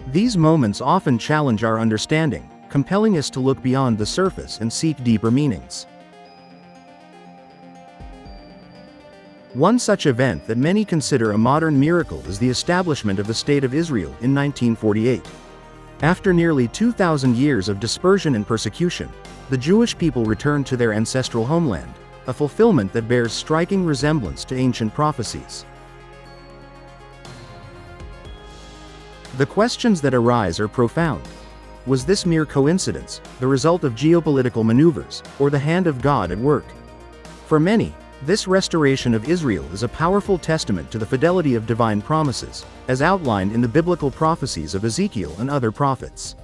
These moments often challenge our understanding, compelling us to look beyond the surface and seek deeper meanings. One such event that many consider a modern miracle is the establishment of the State of Israel in 1948. After nearly 2,000 years of dispersion and persecution, the Jewish people returned to their ancestral homeland, a fulfillment that bears striking resemblance to ancient prophecies. The questions that arise are profound. Was this mere coincidence, the result of geopolitical maneuvers, or the hand of God at work? For many, this restoration of Israel is a powerful testament to the fidelity of divine promises, as outlined in the biblical prophecies of Ezekiel and other prophets.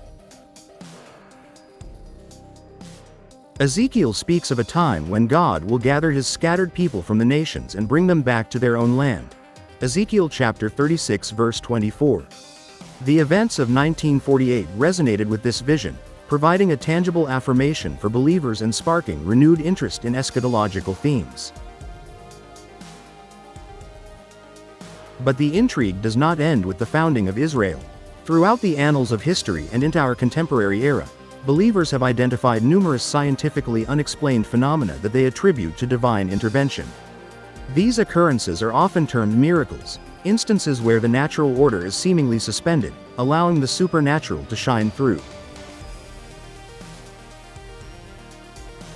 Ezekiel speaks of a time when God will gather his scattered people from the nations and bring them back to their own land. Ezekiel chapter 36 verse 24. The events of 1948 resonated with this vision, providing a tangible affirmation for believers and sparking renewed interest in eschatological themes. But the intrigue does not end with the founding of Israel. Throughout the annals of history and into our contemporary era, believers have identified numerous scientifically unexplained phenomena that they attribute to divine intervention. These occurrences are often termed miracles, instances where the natural order is seemingly suspended, allowing the supernatural to shine through.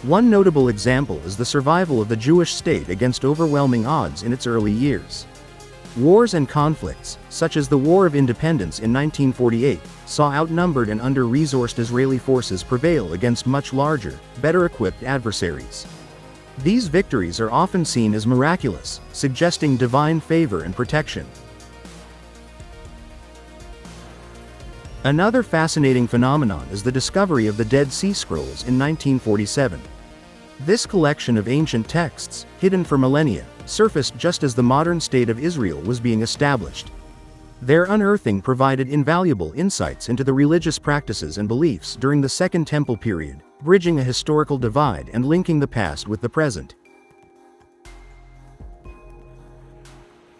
One notable example is the survival of the Jewish state against overwhelming odds in its early years. Wars and conflicts, such as the War of Independence in 1948, saw outnumbered and under-resourced Israeli forces prevail against much larger, better-equipped adversaries. These victories are often seen as miraculous, suggesting divine favor and protection. Another fascinating phenomenon is the discovery of the Dead Sea Scrolls in 1947. This collection of ancient texts, hidden for millennia, surfaced just as the modern state of Israel was being established. Their unearthing provided invaluable insights into the religious practices and beliefs during the Second Temple period, bridging a historical divide and linking the past with the present.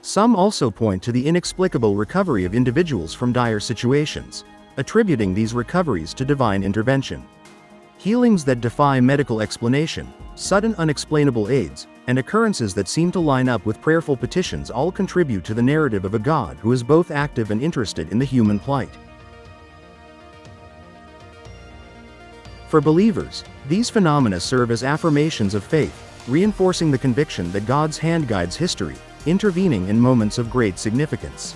Some also point to the inexplicable recovery of individuals from dire situations, attributing these recoveries to divine intervention. Healings that defy medical explanation, sudden unexplainable aids, and occurrences that seem to line up with prayerful petitions all contribute to the narrative of a God who is both active and interested in the human plight. For believers, these phenomena serve as affirmations of faith, reinforcing the conviction that God's hand guides history, intervening in moments of great significance.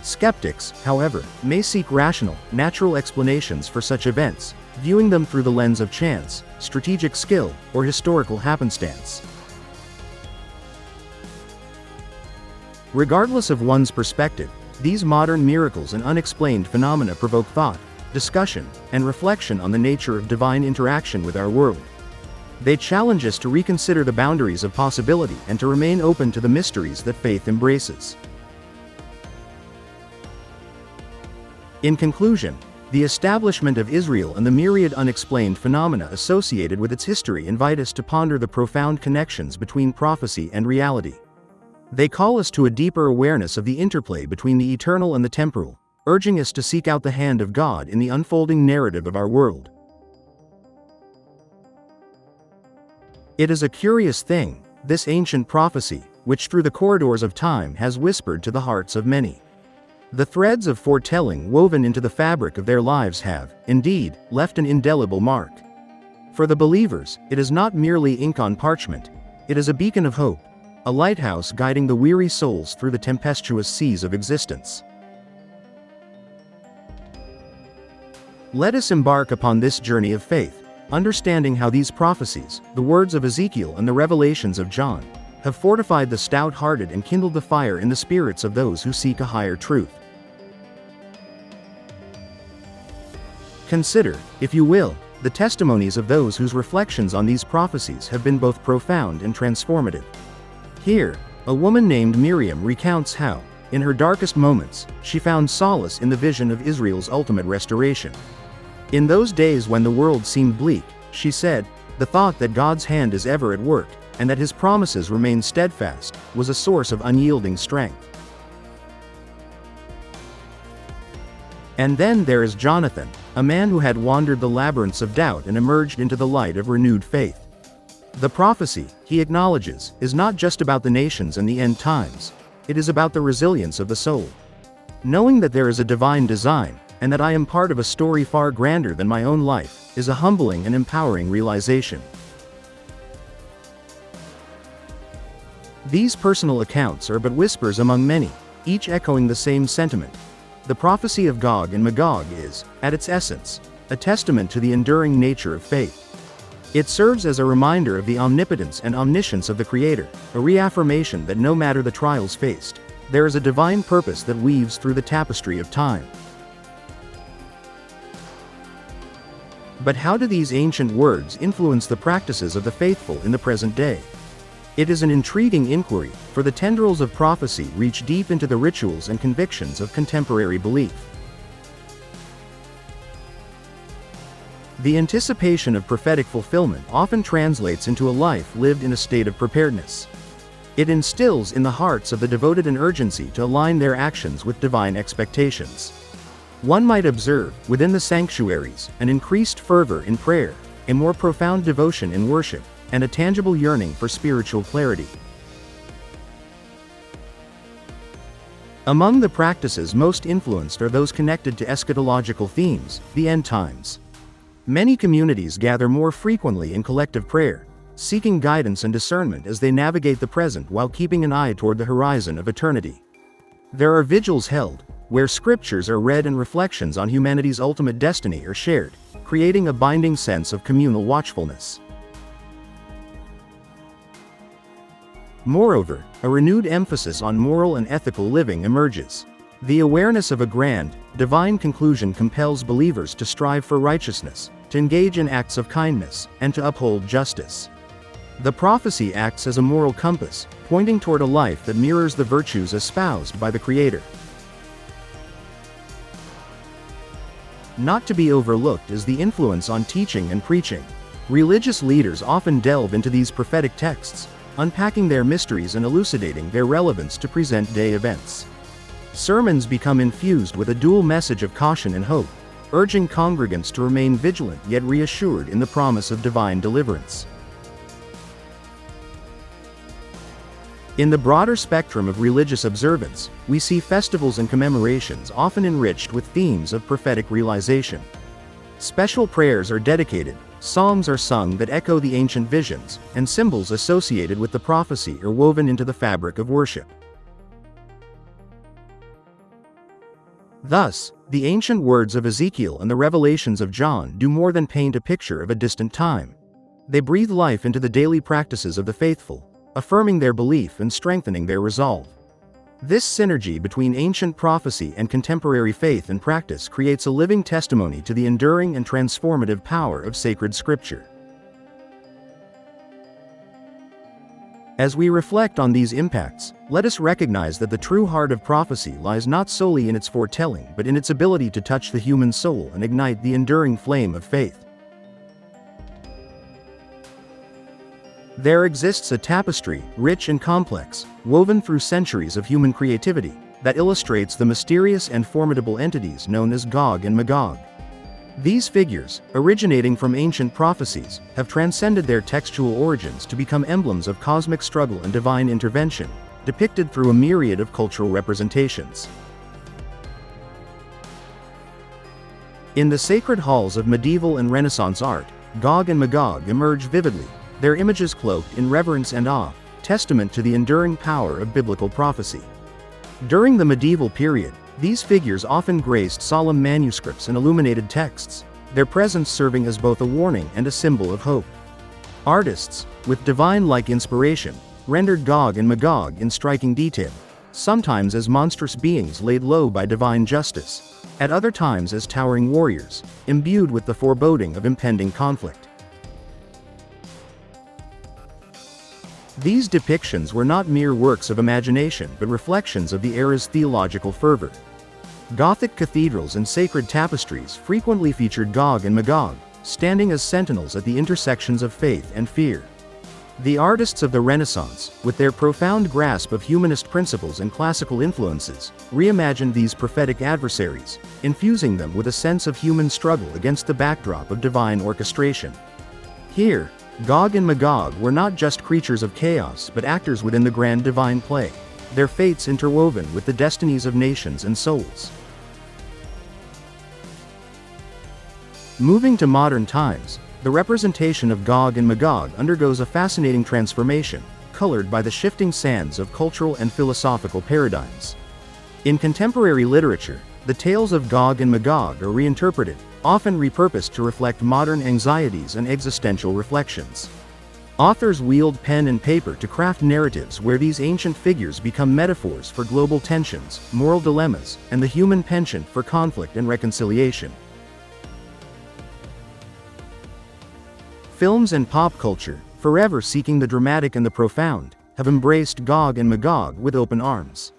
Skeptics, however, may seek rational, natural explanations for such events, viewing them through the lens of chance, strategic skill, or historical happenstance. Regardless of one's perspective, these modern miracles and unexplained phenomena provoke thought, discussion, and reflection on the nature of divine interaction with our world. They challenge us to reconsider the boundaries of possibility and to remain open to the mysteries that faith embraces. In conclusion, the establishment of Israel and the myriad unexplained phenomena associated with its history invite us to ponder the profound connections between prophecy and reality. They call us to a deeper awareness of the interplay between the eternal and the temporal, urging us to seek out the hand of God in the unfolding narrative of our world. It is a curious thing, this ancient prophecy, which through the corridors of time has whispered to the hearts of many. The threads of foretelling woven into the fabric of their lives have, indeed, left an indelible mark. For the believers, it is not merely ink on parchment, it is a beacon of hope, a lighthouse guiding the weary souls through the tempestuous seas of existence. Let us embark upon this journey of faith, understanding how these prophecies, the words of Ezekiel and the revelations of John, have fortified the stout-hearted and kindled the fire in the spirits of those who seek a higher truth. Consider, if you will, the testimonies of those whose reflections on these prophecies have been both profound and transformative. Here, a woman named Miriam recounts how, in her darkest moments, she found solace in the vision of Israel's ultimate restoration. In those days when the world seemed bleak, she said, the thought that God's hand is ever at work, and that his promises remain steadfast, was a source of unyielding strength. And then there is Jonathan, a man who had wandered the labyrinths of doubt and emerged into the light of renewed faith. The prophecy, he acknowledges, is not just about the nations and the end times, it is about the resilience of the soul. Knowing that there is a divine design, and that I am part of a story far grander than my own life, is a humbling and empowering realization. These personal accounts are but whispers among many, each echoing the same sentiment. The prophecy of Gog and Magog is, at its essence, a testament to the enduring nature of faith. It serves as a reminder of the omnipotence and omniscience of the Creator, a reaffirmation that no matter the trials faced, there is a divine purpose that weaves through the tapestry of time. But how do these ancient words influence the practices of the faithful in the present day? It is an intriguing inquiry, for the tendrils of prophecy reach deep into the rituals and convictions of contemporary belief. The anticipation of prophetic fulfillment often translates into a life lived in a state of preparedness. It instills in the hearts of the devoted an urgency to align their actions with divine expectations. One might observe, within the sanctuaries, an increased fervor in prayer, a more profound devotion in worship, and a tangible yearning for spiritual clarity. Among the practices most influenced are those connected to eschatological themes, the end times. Many communities gather more frequently in collective prayer, seeking guidance and discernment as they navigate the present while keeping an eye toward the horizon of eternity. There are vigils held, where scriptures are read and reflections on humanity's ultimate destiny are shared, creating a binding sense of communal watchfulness. Moreover, a renewed emphasis on moral and ethical living emerges. The awareness of a grand, divine conclusion compels believers to strive for righteousness, to engage in acts of kindness, and to uphold justice. The prophecy acts as a moral compass, pointing toward a life that mirrors the virtues espoused by the Creator. Not to be overlooked is the influence on teaching and preaching. Religious leaders often delve into these prophetic texts, unpacking their mysteries and elucidating their relevance to present-day events. Sermons become infused with a dual message of caution and hope, urging congregants to remain vigilant yet reassured in the promise of divine deliverance. In the broader spectrum of religious observance, we see festivals and commemorations often enriched with themes of prophetic realization. Special prayers are dedicated, psalms are sung that echo the ancient visions, and symbols associated with the prophecy are woven into the fabric of worship. Thus, the ancient words of Ezekiel and the revelations of John do more than paint a picture of a distant time. They breathe life into the daily practices of the faithful, affirming their belief and strengthening their resolve. This synergy between ancient prophecy and contemporary faith and practice creates a living testimony to the enduring and transformative power of sacred scripture. As we reflect on these impacts, let us recognize that the true heart of prophecy lies not solely in its foretelling but in its ability to touch the human soul and ignite the enduring flame of faith. There exists a tapestry, rich and complex, woven through centuries of human creativity, that illustrates the mysterious and formidable entities known as Gog and Magog. These figures, originating from ancient prophecies, have transcended their textual origins to become emblems of cosmic struggle and divine intervention, depicted through a myriad of cultural representations. In the sacred halls of medieval and Renaissance art, Gog and Magog emerge vividly, their images cloaked in reverence and awe, testament to the enduring power of biblical prophecy. During the medieval period, these figures often graced solemn manuscripts and illuminated texts, their presence serving as both a warning and a symbol of hope. Artists, with divine-like inspiration, rendered Gog and Magog in striking detail, sometimes as monstrous beings laid low by divine justice, at other times as towering warriors, imbued with the foreboding of impending conflict. These depictions were not mere works of imagination but reflections of the era's theological fervor. Gothic cathedrals and sacred tapestries frequently featured Gog and Magog, standing as sentinels at the intersections of faith and fear. The artists of the Renaissance, with their profound grasp of humanist principles and classical influences, reimagined these prophetic adversaries, infusing them with a sense of human struggle against the backdrop of divine orchestration. Here, Gog and Magog were not just creatures of chaos but actors within the grand divine play, their fates interwoven with the destinies of nations and souls. Moving to modern times, the representation of Gog and Magog undergoes a fascinating transformation, colored by the shifting sands of cultural and philosophical paradigms. In contemporary literature, the tales of Gog and Magog are reinterpreted, often repurposed to reflect modern anxieties and existential reflections. Authors wield pen and paper to craft narratives where these ancient figures become metaphors for global tensions, moral dilemmas, and the human penchant for conflict and reconciliation. Films and pop culture, forever seeking the dramatic and the profound, have embraced Gog and Magog with open arms.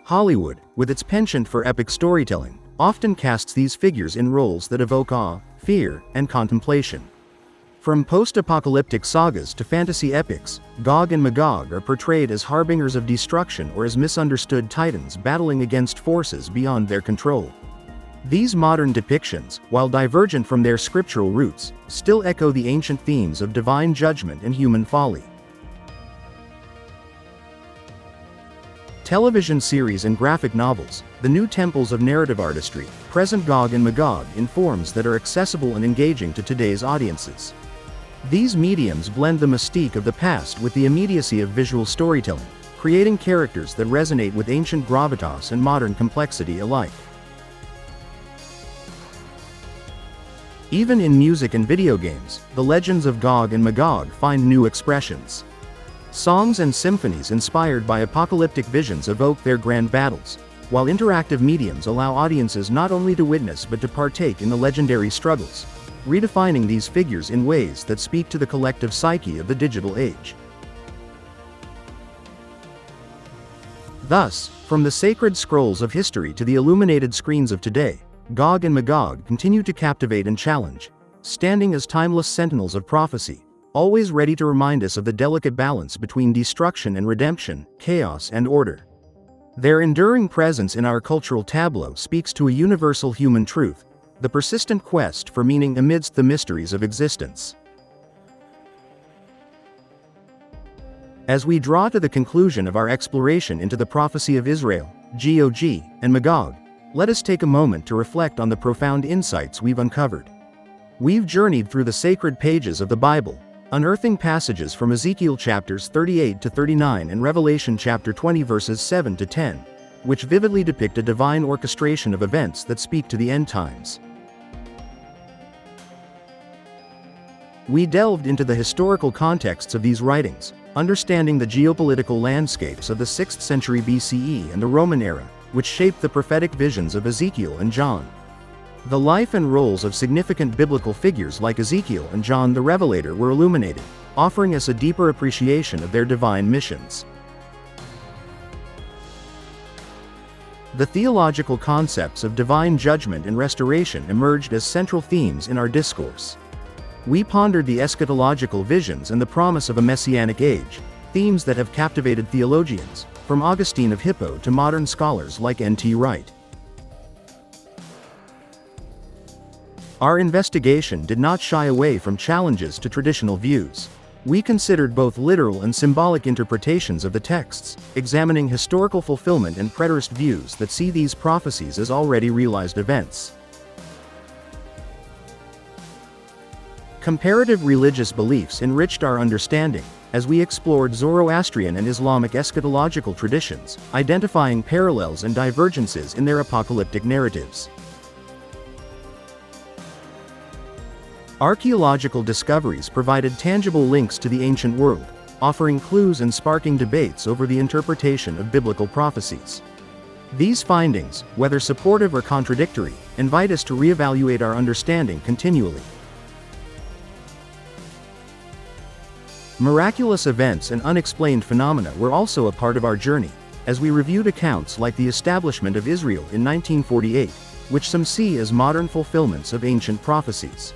Hollywood, with its penchant for epic storytelling, often casts these figures in roles that evoke awe, fear, and contemplation. From post-apocalyptic sagas to fantasy epics, Gog and Magog are portrayed as harbingers of destruction or as misunderstood titans battling against forces beyond their control. These modern depictions, while divergent from their scriptural roots, still echo the ancient themes of divine judgment and human folly. Television series and graphic novels, the new temples of narrative artistry, present Gog and Magog in forms that are accessible and engaging to today's audiences. These mediums blend the mystique of the past with the immediacy of visual storytelling, creating characters that resonate with ancient gravitas and modern complexity alike. Even in music and video games, the legends of Gog and Magog find new expressions. Songs and symphonies inspired by apocalyptic visions evoke their grand battles, while interactive mediums allow audiences not only to witness but to partake in the legendary struggles, redefining these figures in ways that speak to the collective psyche of the digital age. Thus, from the sacred scrolls of history to the illuminated screens of today, Gog and Magog continue to captivate and challenge, standing as timeless sentinels of prophecy, always ready to remind us of the delicate balance between destruction and redemption, chaos and order. Their enduring presence in our cultural tableau speaks to a universal human truth: the persistent quest for meaning amidst the mysteries of existence. As we draw to the conclusion of our exploration into the prophecy of Israel, Gog, and Magog, let us take a moment to reflect on the profound insights we've uncovered. We've journeyed through the sacred pages of the Bible, unearthing passages from Ezekiel chapters 38 to 39 and Revelation chapter 20 verses 7 to 10, which vividly depict a divine orchestration of events that speak to the end times. We delved into the historical contexts of these writings, understanding the geopolitical landscapes of the 6th century BCE and the Roman era, which shaped the prophetic visions of Ezekiel and John. The life and roles of significant biblical figures like Ezekiel and John the Revelator were illuminated, offering us a deeper appreciation of their divine missions. The theological concepts of divine judgment and restoration emerged as central themes in our discourse. We pondered the eschatological visions and the promise of a messianic age, themes that have captivated theologians, from Augustine of Hippo to modern scholars like N.T. Wright. Our investigation did not shy away from challenges to traditional views. We considered both literal and symbolic interpretations of the texts, examining historical fulfillment and preterist views that see these prophecies as already realized events. Comparative religious beliefs enriched our understanding, as we explored Zoroastrian and Islamic eschatological traditions, identifying parallels and divergences in their apocalyptic narratives. Archaeological discoveries provided tangible links to the ancient world, offering clues and sparking debates over the interpretation of biblical prophecies. These findings, whether supportive or contradictory, invite us to reevaluate our understanding continually. Miraculous events and unexplained phenomena were also a part of our journey, as we reviewed accounts like the establishment of Israel in 1948, which some see as modern fulfillments of ancient prophecies.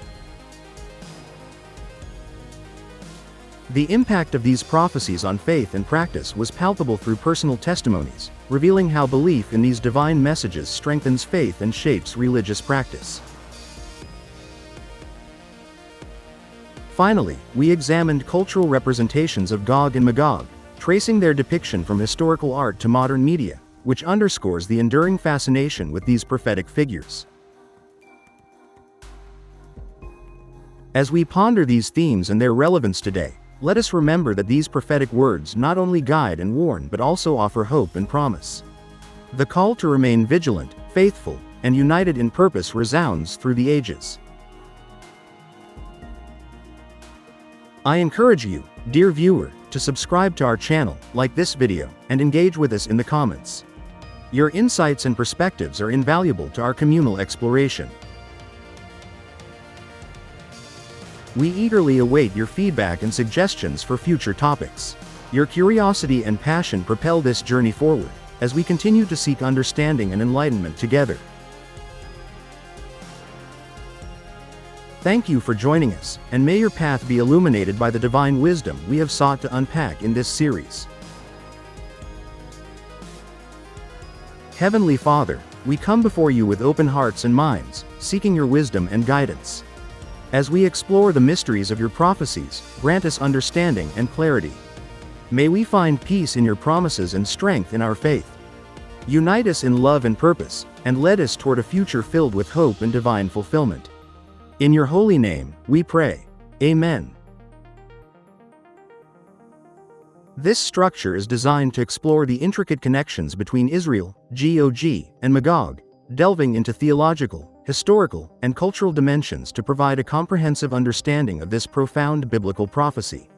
The impact of these prophecies on faith and practice was palpable through personal testimonies, revealing how belief in these divine messages strengthens faith and shapes religious practice. Finally, we examined cultural representations of Gog and Magog, tracing their depiction from historical art to modern media, which underscores the enduring fascination with these prophetic figures. As we ponder these themes and their relevance today, let us remember that these prophetic words not only guide and warn but also offer hope and promise. The call to remain vigilant, faithful, and united in purpose resounds through the ages. I encourage you, dear viewer, to subscribe to our channel, like this video, and engage with us in the comments. Your insights and perspectives are invaluable to our communal exploration. We eagerly await your feedback and suggestions for future topics. Your curiosity and passion propel this journey forward, as we continue to seek understanding and enlightenment together. Thank you for joining us, and may your path be illuminated by the divine wisdom we have sought to unpack in this series. Heavenly Father, we come before you with open hearts and minds, seeking your wisdom and guidance. As we explore the mysteries of your prophecies, grant us understanding and clarity. May we find peace in your promises and strength in our faith. Unite us in love and purpose, and lead us toward a future filled with hope and divine fulfillment. In your holy name, we pray. Amen. This structure is designed to explore the intricate connections between Israel, Gog, and Magog, delving into theological, historical, and cultural dimensions to provide a comprehensive understanding of this profound biblical prophecy.